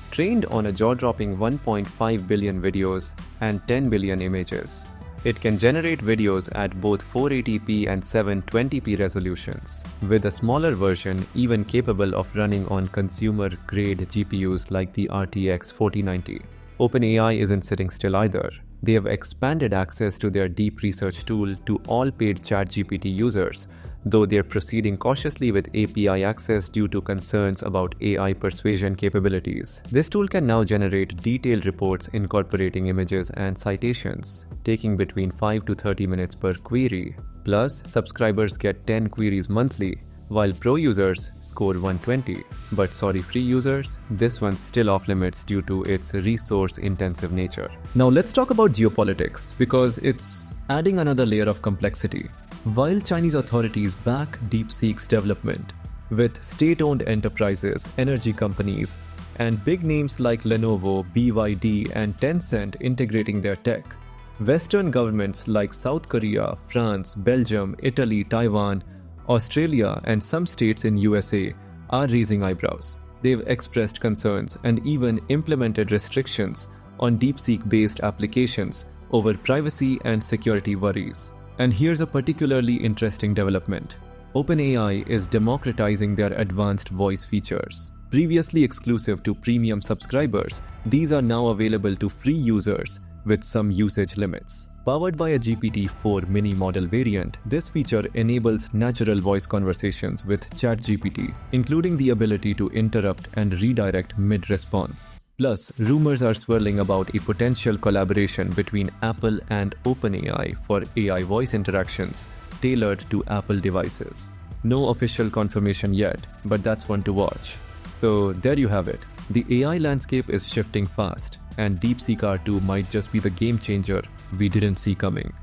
trained on a jaw-dropping 1.5 billion videos and 10 billion images. It can generate videos at both 480p and 720p resolutions, with a smaller version even capable of running on consumer-grade GPUs like the RTX 4090. OpenAI isn't sitting still either. They have expanded access to their deep research tool to all paid ChatGPT users, though they're proceeding cautiously with API access due to concerns about AI persuasion capabilities. This tool can now generate detailed reports incorporating images and citations, taking between 5 to 30 minutes per query. Plus, subscribers get 10 queries monthly, while pro users score 120. But sorry, free users, this one's still off limits due to its resource-intensive nature. Now let's talk about geopolitics, because it's adding another layer of complexity. While Chinese authorities back DeepSeek's development, with state-owned enterprises, energy companies, and big names like Lenovo, BYD, and Tencent integrating their tech, Western governments like South Korea, France, Belgium, Italy, Taiwan, Australia, and some states in USA are raising eyebrows. They've expressed concerns and even implemented restrictions on DeepSeek-based applications over privacy and security worries. And here's a particularly interesting development. OpenAI is democratizing their advanced voice features. Previously exclusive to premium subscribers, these are now available to free users with some usage limits. Powered by a GPT-4 mini model variant, this feature enables natural voice conversations with ChatGPT, including the ability to interrupt and redirect mid-response. Plus, rumors are swirling about a potential collaboration between Apple and OpenAI for AI voice interactions tailored to Apple devices. No official confirmation yet, but that's one to watch. So there you have it. The AI landscape is shifting fast, and DeepSeek R2 might just be the game changer we didn't see coming.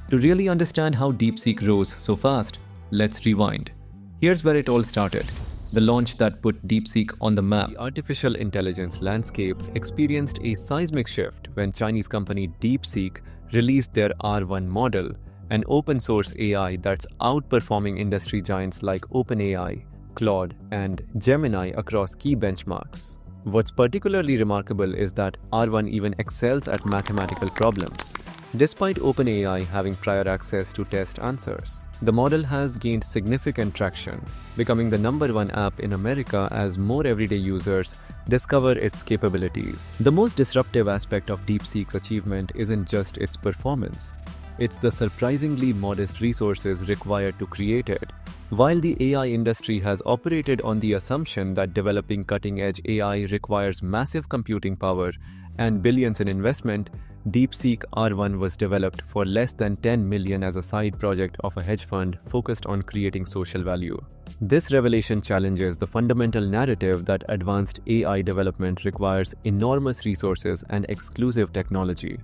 To really understand how DeepSeek rose so fast, let's rewind. Here's where it all started. The launch that put DeepSeek on the map. The artificial intelligence landscape experienced a seismic shift when Chinese company DeepSeek released their R1 model, an open-source AI that's outperforming industry giants like OpenAI, Claude, and Gemini across key benchmarks. What's particularly remarkable is that R1 even excels at mathematical problems, despite OpenAI having prior access to test answers. The model has gained significant traction, becoming the #1 app in America as more everyday users discover its capabilities. The most disruptive aspect of DeepSeek's achievement isn't just its performance. It's the surprisingly modest resources required to create it. While the AI industry has operated on the assumption that developing cutting-edge AI requires massive computing power and billions in investment, DeepSeek R1 was developed for less than $10 million as a side project of a hedge fund focused on creating social value. This revelation challenges the fundamental narrative that advanced AI development requires enormous resources and exclusive technology.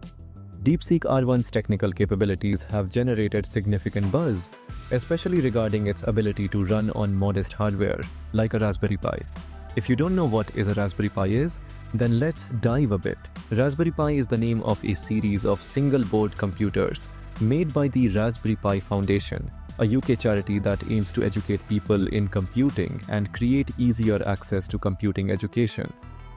DeepSeek R1's technical capabilities have generated significant buzz, especially regarding its ability to run on modest hardware, like a Raspberry Pi. If you don't know what a Raspberry Pi is, then let's dive a bit. Raspberry Pi is the name of a series of single-board computers made by the Raspberry Pi Foundation, a UK charity that aims to educate people in computing and create easier access to computing education.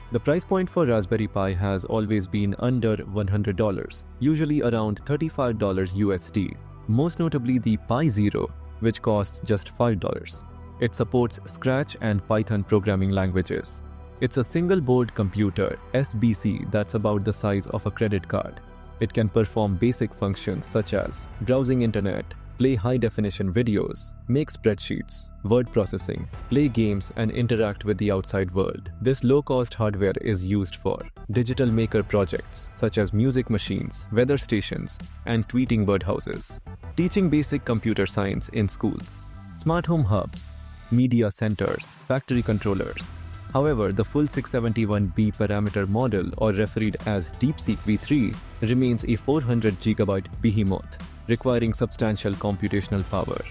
The price point for Raspberry Pi has always been under $100, usually around $35 USD, most notably the Pi Zero, which costs just $5. It supports Scratch and Python programming languages. It's a single-board computer, SBC, that's about the size of a credit card. It can perform basic functions such as browsing internet, play high-definition videos, make spreadsheets, word processing, play games, and interact with the outside world. This low-cost hardware is used for digital maker projects such as music machines, weather stations, and tweeting birdhouses, teaching basic computer science in schools, smart home hubs, media centers, factory controllers. However, the full 671B parameter model, or referred as DeepSeek V3, remains a 400GB behemoth, requiring substantial computational power.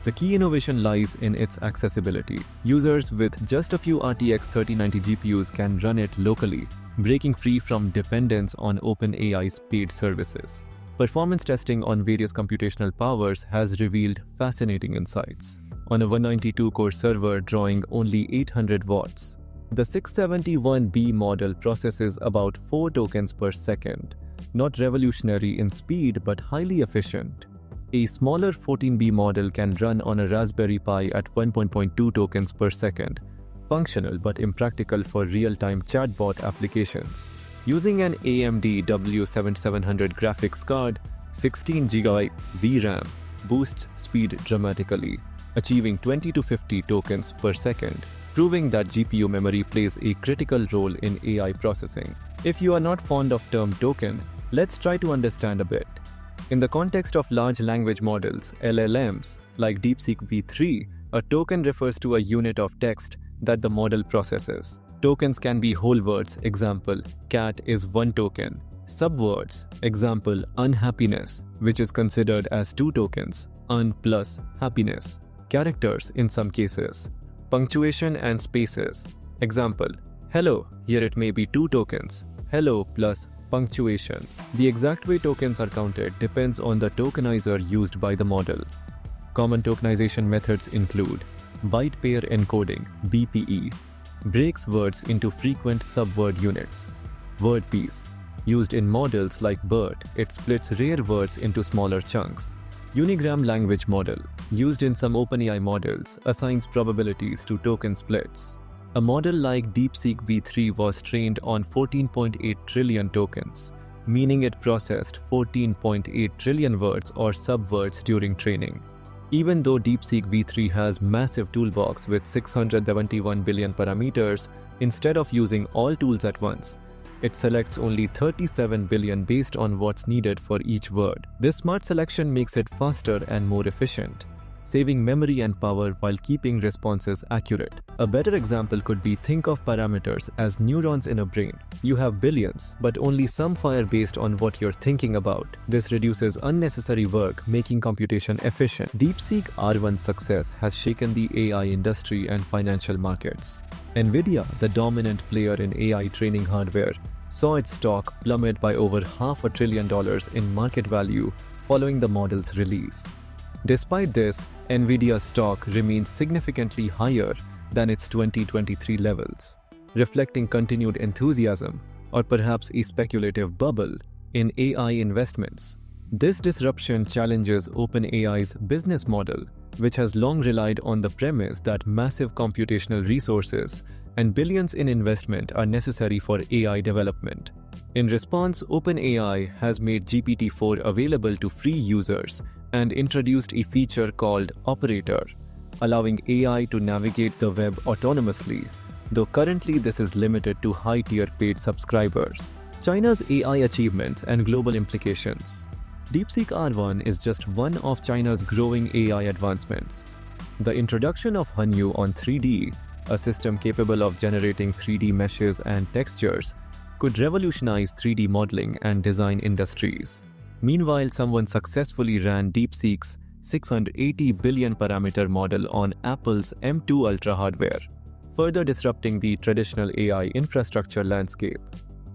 The key innovation lies in its accessibility. Users with just a few RTX 3090 GPUs can run it locally, breaking free from dependence on OpenAI's paid services. Performance testing on various computational powers has revealed fascinating insights. On a 192-core server drawing only 800 watts, the 671B model processes about 4 tokens per second, not revolutionary in speed but highly efficient. A smaller 14B model can run on a Raspberry Pi at 1.2 tokens per second, functional but impractical for real-time chatbot applications. Using an AMD W7700 graphics card, 16GB VRAM boosts speed dramatically, achieving 20 to 50 tokens per second, proving that GPU memory plays a critical role in AI processing. If you are not fond of term token, let's try to understand a bit. In the context of large language models, LLMs, like DeepSeek V3, a token refers to a unit of text that the model processes. Tokens can be whole words, example, cat is 1 token. Subwords, example, unhappiness, which is considered as 2 tokens, un plus happiness. Characters in some cases. Punctuation and spaces, example, hello, here it may be 2 tokens, hello plus punctuation. The exact way tokens are counted depends on the tokenizer used by the model. Common tokenization methods include byte pair encoding, BPE, breaks words into frequent subword units. Word piece, used in models like BERT, it splits rare words into smaller chunks. Unigram language model, used in some OpenAI models, assigns probabilities to token splits. A model like DeepSeek V3 was trained on 14.8 trillion tokens, meaning it processed 14.8 trillion words or subwords during training. Even though DeepSeek V3 has massive toolbox with 671 billion parameters, instead of using all tools at once, it selects only 37 billion based on what's needed for each word. This smart selection makes it faster and more efficient, saving memory and power while keeping responses accurate. A better example could be, think of parameters as neurons in a brain. You have billions, but only some fire based on what you're thinking about. This reduces unnecessary work, making computation efficient. DeepSeek R1's success has shaken the AI industry and financial markets. Nvidia, the dominant player in AI training hardware, saw its stock plummet by over $500 billion in market value following the model's release. Despite this, Nvidia's stock remains significantly higher than its 2023 levels, reflecting continued enthusiasm or perhaps a speculative bubble in AI investments. This disruption challenges OpenAI's business model, which has long relied on the premise that massive computational resources and billions in investment are necessary for AI development. In response, OpenAI has made GPT-4 available to free users and introduced a feature called Operator, allowing AI to navigate the web autonomously, though currently this is limited to high-tier paid subscribers. China's AI achievements and global implications. DeepSeek R1 is just one of China's growing AI advancements. The introduction of Hanyu on 3D, a system capable of generating 3D meshes and textures, could revolutionize 3D modeling and design industries. Meanwhile, someone successfully ran DeepSeek's 680 billion parameter model on Apple's M2 Ultra hardware, further disrupting the traditional AI infrastructure landscape.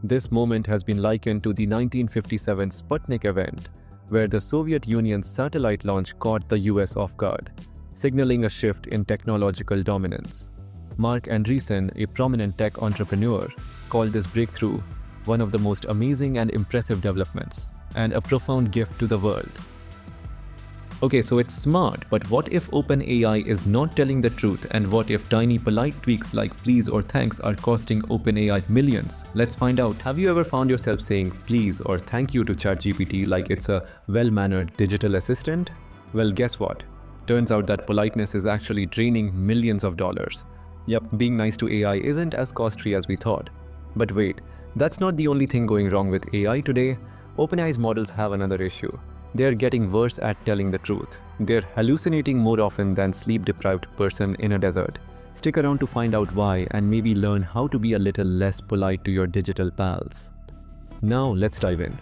This moment has been likened to the 1957 Sputnik event, where the Soviet Union's satellite launch caught the US off guard, signaling a shift in technological dominance. Mark Andreessen, a prominent tech entrepreneur, called this breakthrough one of the most amazing and impressive developments, and a profound gift to the world. Okay, so it's smart, but what if OpenAI is not telling the truth, and what if tiny polite tweaks like please or thanks are costing OpenAI millions? Let's find out. Have you ever found yourself saying please or thank you to ChatGPT like it's a well-mannered digital assistant? Well, guess what? Turns out that politeness is actually draining millions of dollars. Yep, being nice to AI isn't as costly as we thought. But wait, that's not the only thing going wrong with AI today. OpenAI's models have another issue. They're getting worse at telling the truth. They're hallucinating more often than sleep-deprived person in a desert. Stick around to find out why and maybe learn how to be a little less polite to your digital pals. Now let's dive in.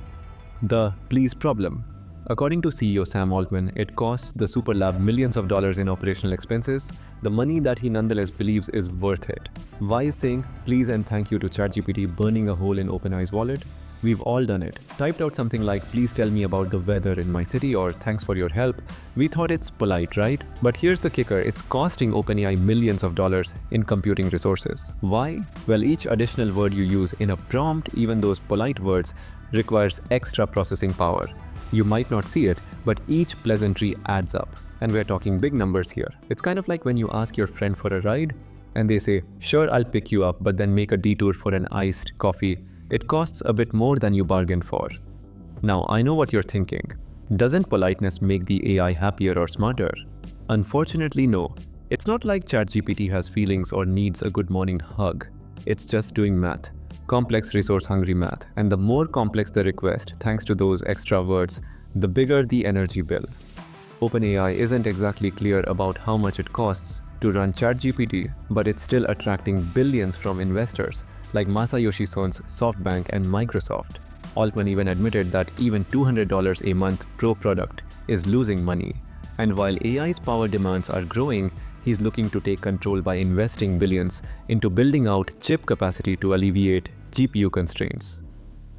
The please problem. According to CEO Sam Altman, it costs the super lab millions of dollars in operational expenses, the money that he nonetheless believes is worth it. Why is saying please and thank you to ChatGPT burning a hole in OpenAI's wallet? We've all done it. Typed out something like, please tell me about the weather in my city, or thanks for your help. We thought it's polite, right? But here's the kicker, it's costing OpenAI millions of dollars in computing resources. Why? Well, each additional word you use in a prompt, even those polite words, requires extra processing power. You might not see it, but each pleasantry adds up. And we're talking big numbers here. It's kind of like when you ask your friend for a ride, and they say, sure, I'll pick you up, but then make a detour for an iced coffee. It costs a bit more than you bargained for. Now, I know what you're thinking. Doesn't politeness make the AI happier or smarter? Unfortunately, no. It's not like ChatGPT has feelings or needs a good morning hug. It's just doing math. Complex, resource-hungry math. And the more complex the request, thanks to those extra words, the bigger the energy bill. OpenAI isn't exactly clear about how much it costs to run ChatGPT, but it's still attracting billions from investors like Masayoshi Son's SoftBank and Microsoft. Altman even admitted that even $200 a month pro product is losing money. And while AI's power demands are growing, he's looking to take control by investing billions into building out chip capacity to alleviate GPU constraints.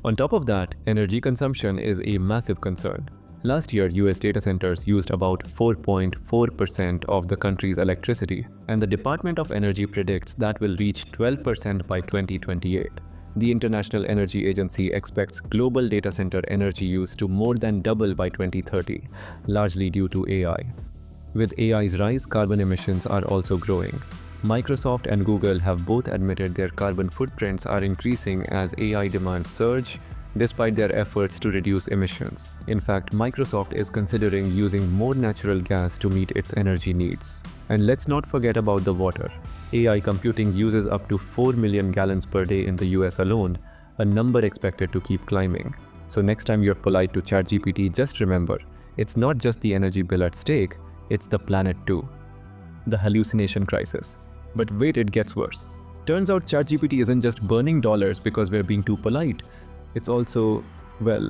On top of that, energy consumption is a massive concern. Last year, US data centers used about 4.4% of the country's electricity, and the Department of Energy predicts that will reach 12% by 2028. The International Energy Agency expects global data center energy use to more than double by 2030, largely due to AI. With AI's rise, carbon emissions are also growing. Microsoft and Google have both admitted their carbon footprints are increasing as AI demands surge, despite their efforts to reduce emissions. In fact, Microsoft is considering using more natural gas to meet its energy needs. And let's not forget about the water. AI computing uses up to 4 million gallons per day in the US alone, a number expected to keep climbing. So next time you're polite to ChatGPT, just remember, it's not just the energy bill at stake, it's the planet too. The hallucination crisis. But wait, it gets worse. Turns out ChatGPT isn't just burning dollars because we're being too polite. It's also, well,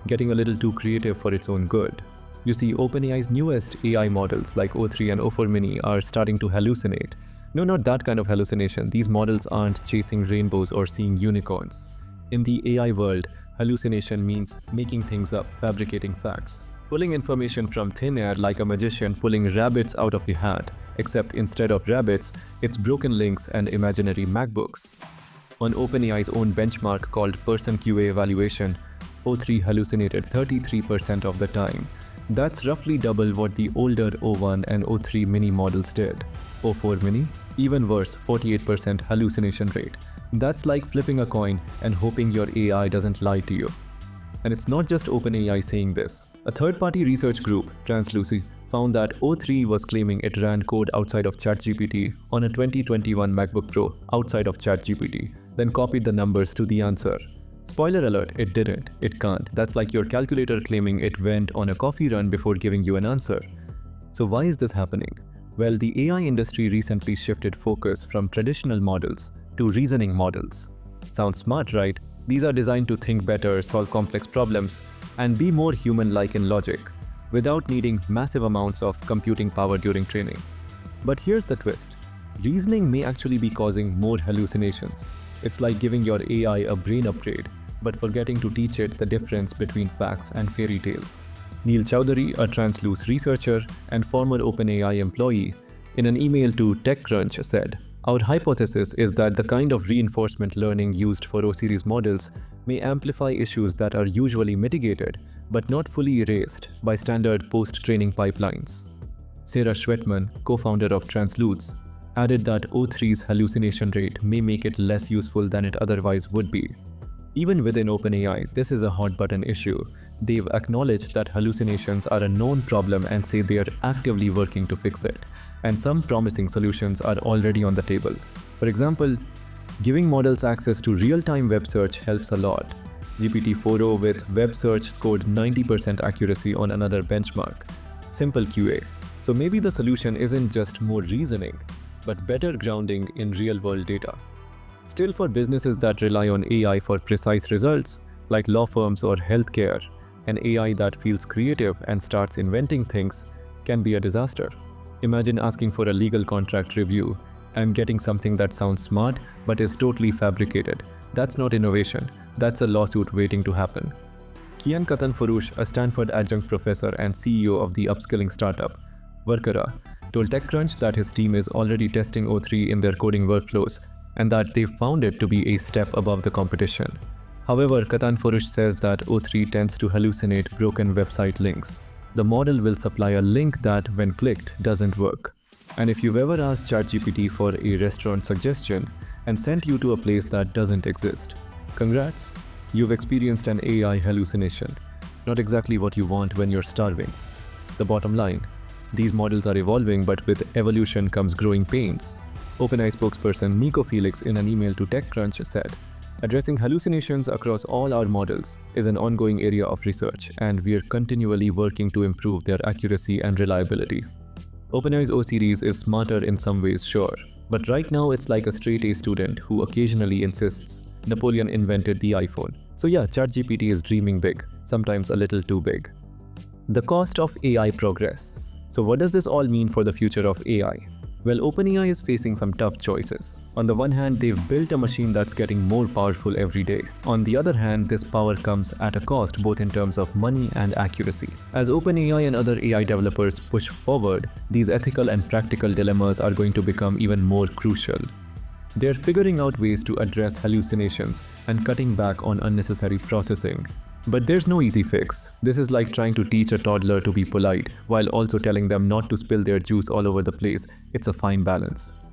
getting a little too creative for its own good. You see, OpenAI's newest AI models like O3 and O4 Mini are starting to hallucinate. No, not that kind of hallucination. These models aren't chasing rainbows or seeing unicorns. In the AI world, hallucination means making things up, fabricating facts, pulling information from thin air like a magician pulling rabbits out of a hat, except instead of rabbits, it's broken links and imaginary MacBooks. On OpenAI's own benchmark called Person QA Evaluation, O3 hallucinated 33% of the time. That's roughly double what the older O1 and O3 mini models did. O4 mini? Even worse, 48% hallucination rate. That's like flipping a coin and hoping your AI doesn't lie to you. And it's not just OpenAI saying this. A third-party research group, Translucy, found that O3 was claiming it ran code outside of ChatGPT on a 2021 MacBook Pro outside of ChatGPT, then copied the numbers to the answer. Spoiler alert, it didn't. It can't. That's like your calculator claiming it went on a coffee run before giving you an answer. So why is this happening? Well, the AI industry recently shifted focus from traditional models to reasoning models. Sounds smart, right? These are designed to think better, solve complex problems, and be more human-like in logic, without needing massive amounts of computing power during training. But here's the twist. Reasoning may actually be causing more hallucinations. It's like giving your AI a brain upgrade, but forgetting to teach it the difference between facts and fairy tales. Neil Chowdhury, a Transluce researcher and former OpenAI employee, in an email to TechCrunch said, "Our hypothesis is that the kind of reinforcement learning used for O-series models may amplify issues that are usually mitigated, but not fully erased by standard post-training pipelines." Sarah Schwetman, co-founder of Transluce, added that O3's hallucination rate may make it less useful than it otherwise would be. Even within OpenAI, this is a hot-button issue. They've acknowledged that hallucinations are a known problem and say they are actively working to fix it. And some promising solutions are already on the table. For example, giving models access to real-time web search helps a lot. GPT-4o with web search scored 90% accuracy on another benchmark. Simple QA. So maybe the solution isn't just more reasoning, but better grounding in real-world data. Still, for businesses that rely on AI for precise results, like law firms or healthcare, an AI that feels creative and starts inventing things can be a disaster. Imagine asking for a legal contract review and getting something that sounds smart but is totally fabricated, That's not innovation, that's a lawsuit waiting to happen. Kian Furush, a Stanford adjunct professor and CEO of the upskilling startup Workera, told TechCrunch that his team is already testing O3 in their coding workflows and that they found it to be a step above the competition. However, Furush says that O3 tends to hallucinate broken website links. The model will supply a link that, when clicked, doesn't work. And if you've ever asked ChatGPT for a restaurant suggestion and sent you to a place that doesn't exist, congrats, you've experienced an AI hallucination. Not exactly what you want when you're starving. The bottom line, these models are evolving, but with evolution comes growing pains. OpenAI spokesperson Nico Felix in an email to TechCrunch said, "Addressing hallucinations across all our models is an ongoing area of research, and we're continually working to improve their accuracy and reliability." OpenAI's O series is smarter in some ways, sure, but right now it's like a straight-A student who occasionally insists Napoleon invented the iPhone. So yeah, ChatGPT is dreaming big, sometimes a little too big. The cost of AI progress. So what does this all mean for the future of AI? Well, OpenAI is facing some tough choices. On the one hand, they've built a machine that's getting more powerful every day. On the other hand, this power comes at a cost both in terms of money and accuracy. As OpenAI and other AI developers push forward, these ethical and practical dilemmas are going to become even more crucial. They're figuring out ways to address hallucinations and cutting back on unnecessary processing. But there's no easy fix. This is like trying to teach a toddler to be polite while also telling them not to spill their juice all over the place. It's a fine balance.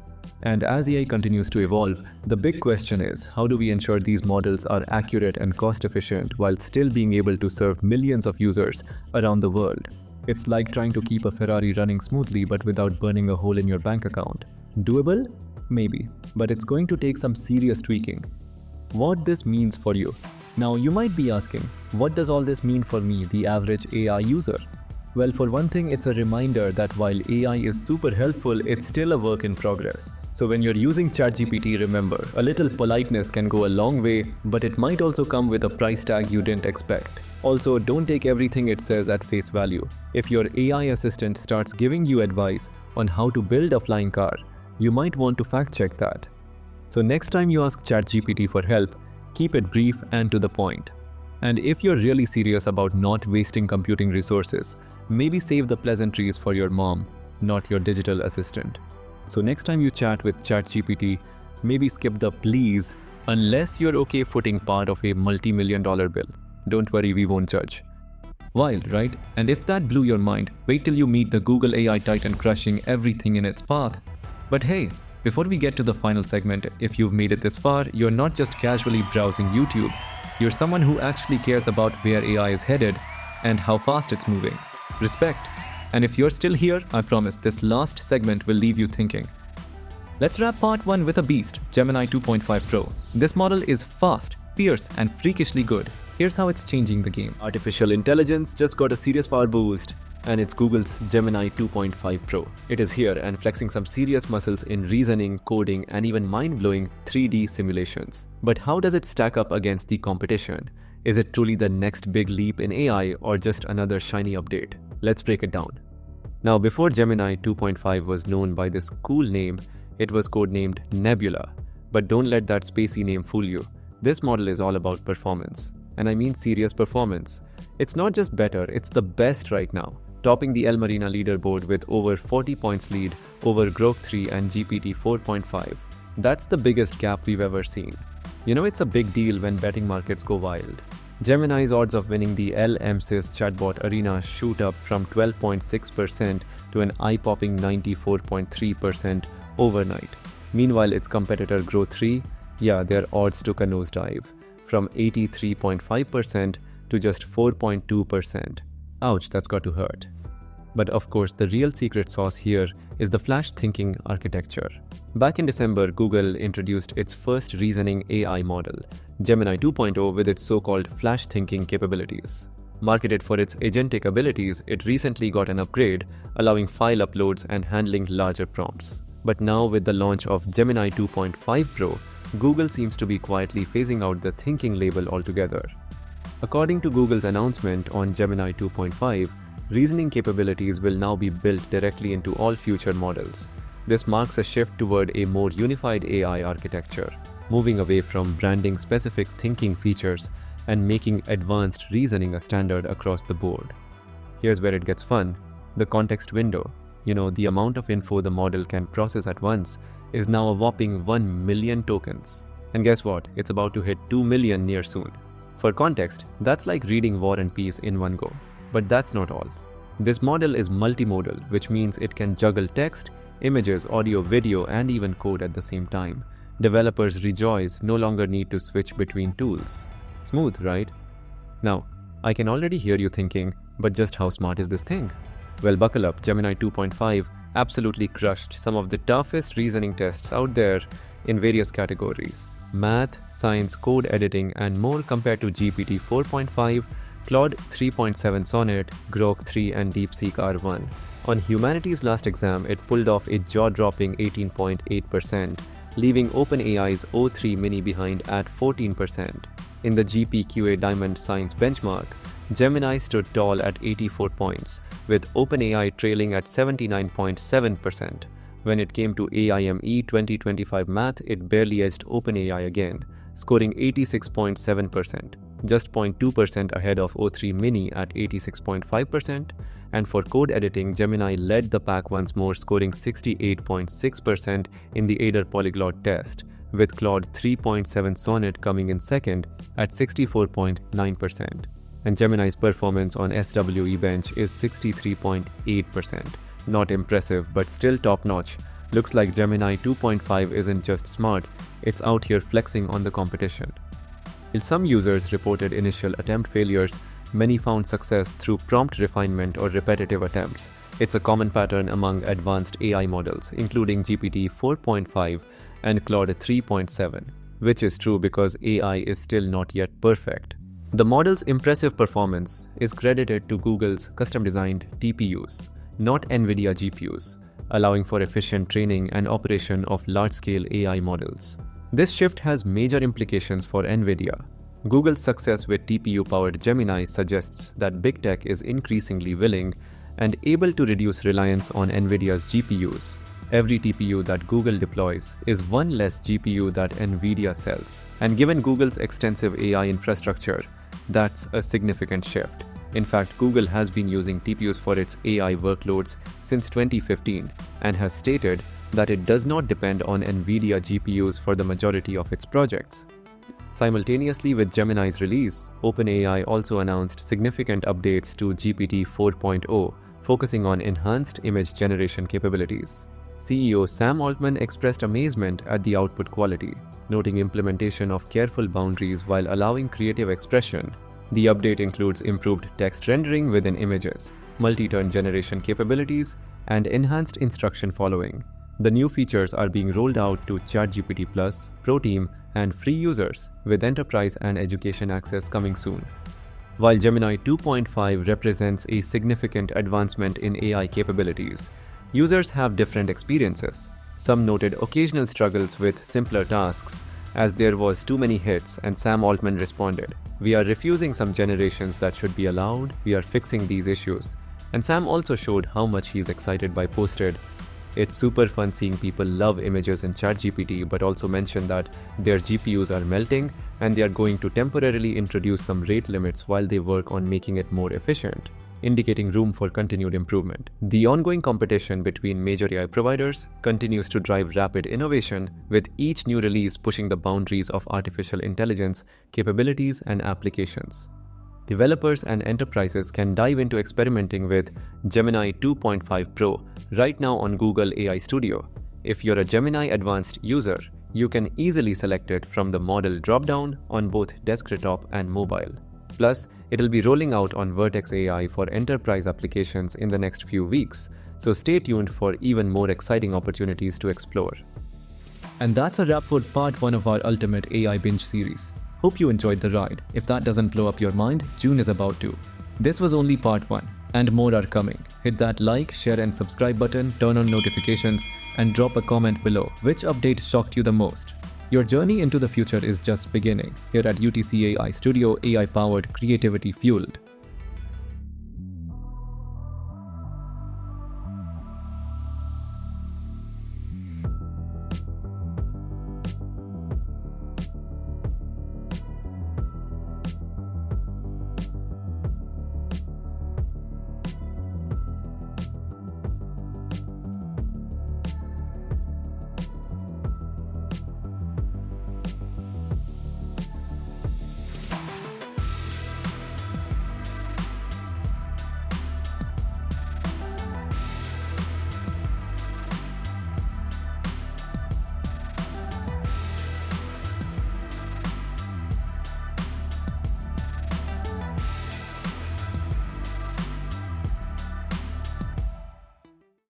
And as AI continues to evolve, the big question is, how do we ensure these models are accurate and cost-efficient while still being able to serve millions of users around the world? It's like trying to keep a Ferrari running smoothly but without burning a hole in your bank account. Doable? Maybe, but it's going to take some serious tweaking. What this means for you. Now, you might be asking, what does all this mean for me, the average AI user? Well, for one thing, it's a reminder that while AI is super helpful, it's still a work in progress. So when you're using ChatGPT, remember, a little politeness can go a long way, but it might also come with a price tag you didn't expect. Also, don't take everything it says at face value. If your AI assistant starts giving you advice on how to build a flying car, you might want to fact-check that. So next time you ask ChatGPT for help, keep it brief and to the point. And if you're really serious about not wasting computing resources, maybe save the pleasantries for your mom, not your digital assistant. So next time you chat with ChatGPT, maybe skip the please unless you're okay footing part of a multi-million-dollar bill. Don't worry, we won't judge. Wild, right? And if that blew your mind, wait till you meet the Google AI Titan crushing everything in its path. But hey, before we get to the final segment, if you've made it this far, you're not just casually browsing YouTube. You're someone who actually cares about where AI is headed and how fast it's moving. Respect. And if you're still here, I promise this last segment will leave you thinking. Let's wrap part 1 with a beast, Gemini 2.5 Pro. This model is fast, fierce, and freakishly good. Here's how it's changing the game. Artificial intelligence just got a serious power boost, and it's Google's Gemini 2.5 Pro. It is here and flexing some serious muscles in reasoning, coding, and even mind-blowing 3D simulations. But how does it stack up against the competition? Is it truly the next big leap in AI or just another shiny update? Let's break it down. Now, before Gemini 2.5 was known by this cool name, it was codenamed Nebula. But don't let that spacey name fool you. This model is all about performance. And I mean serious performance. It's not just better, it's the best right now, topping the El Marina leaderboard with over 40 points lead over Grok 3 and GPT 4.5. That's the biggest gap we've ever seen. You know, it's a big deal when betting markets go wild. Gemini's odds of winning the LMSIS chatbot arena shoot up from 12.6% to an eye-popping 94.3% overnight. Meanwhile, its competitor Grok 3, their odds took a nosedive, from 83.5% to just 4.2%. Ouch, that's got to hurt. But of course, the real secret sauce here is the flash thinking architecture. Back in December, Google introduced its first reasoning AI model, Gemini 2.0, with its so-called flash thinking capabilities. Marketed for its agentic abilities, it recently got an upgrade, allowing file uploads and handling larger prompts. But now with the launch of Gemini 2.5 Pro, Google seems to be quietly phasing out the thinking label altogether. According to Google's announcement on Gemini 2.5, reasoning capabilities will now be built directly into all future models. This marks a shift toward a more unified AI architecture. moving away from branding specific thinking features and making advanced reasoning a standard across the board. Here's where it gets fun. The context window, the amount of info the model can process at once, is now a whopping 1 million tokens. And guess what? It's about to hit 2 million near soon. For context, that's like reading War and Peace in one go. But that's not all. This model is multimodal, which means it can juggle text, images, audio, video, and even code at the same time. Developers rejoice, no longer need to switch between tools. Smooth, right? Now, I can already hear you thinking, but just how smart is this thing? Well, buckle up. Gemini 2.5 absolutely crushed some of the toughest reasoning tests out there in various categories: math, science, code editing, and more compared to GPT 4.5, Claude 3.7 Sonnet, Grok 3, and DeepSeek R1. On humanities last exam, it pulled off a jaw-dropping 18.8%, leaving OpenAI's O3 Mini behind at 14%. In the GPQA Diamond Science benchmark, Gemini stood tall at 84 points, with OpenAI trailing at 79.7%. When it came to AIME 2025 math, it barely edged OpenAI again, scoring 86.7%, just 0.2% ahead of O3 Mini at 86.5%. And for code editing, Gemini led the pack once more, scoring 68.6% in the Aider Polyglot test, with Claude 3.7 Sonnet coming in second at 64.9%. And Gemini's performance on SWE bench is 63.8%. Not impressive, but still top-notch. Looks like Gemini 2.5 isn't just smart, it's out here flexing on the competition. While some users reported initial attempt failures, many found success through prompt refinement or repetitive attempts. It's a common pattern among advanced AI models, including GPT 4.5 and Claude 3.7, which is true because AI is still not yet perfect. The model's impressive performance is credited to Google's custom-designed TPUs, not NVIDIA GPUs, allowing for efficient training and operation of large-scale AI models. This shift has major implications for NVIDIA. Google's success with TPU-powered Gemini suggests that big tech is increasingly willing and able to reduce reliance on NVIDIA's GPUs. Every TPU that Google deploys is one less GPU that NVIDIA sells. And given Google's extensive AI infrastructure, that's a significant shift. In fact, Google has been using TPUs for its AI workloads since 2015 and has stated that it does not depend on NVIDIA GPUs for the majority of its projects. Simultaneously with Gemini's release, OpenAI also announced significant updates to GPT 4.0, focusing on enhanced image generation capabilities. CEO Sam Altman expressed amazement at the output quality, noting implementation of careful boundaries while allowing creative expression. The update includes improved text rendering within images, multi-turn generation capabilities, and enhanced instruction following. The new features are being rolled out to ChatGPT Plus, Pro Team, and free users, with enterprise and education access coming soon. While Gemini 2.5 represents a significant advancement in AI capabilities, users have different experiences. Some noted occasional struggles with simpler tasks, as there was too many hits, and Sam Altman responded, "We are refusing some generations that should be allowed, we are fixing these issues." And Sam also showed how much he's excited by posted, "It's super fun seeing people love images in ChatGPT," but also mentioned that their GPUs are melting and they are going to temporarily introduce some rate limits while they work on making it more efficient, indicating room for continued improvement. The ongoing competition between major AI providers continues to drive rapid innovation, with each new release pushing the boundaries of artificial intelligence capabilities and applications. Developers and enterprises can dive into experimenting with Gemini 2.5 Pro right now on Google AI Studio. If you're a Gemini Advanced user, you can easily select it from the model dropdown on both desktop and mobile. Plus, it'll be rolling out on Vertex AI for enterprise applications in the next few weeks, so stay tuned for even more exciting opportunities to explore. And that's a wrap for part 1 of our Ultimate AI Binge series. Hope you enjoyed the ride. If that doesn't blow up your mind, June is about to. This was only part 1, and more are coming. Hit that like, share and subscribe button, turn on notifications, and drop a comment below. Which update shocked you the most? Your journey into the future is just beginning. Here at UTC AI Studio, AI-powered, creativity-fueled.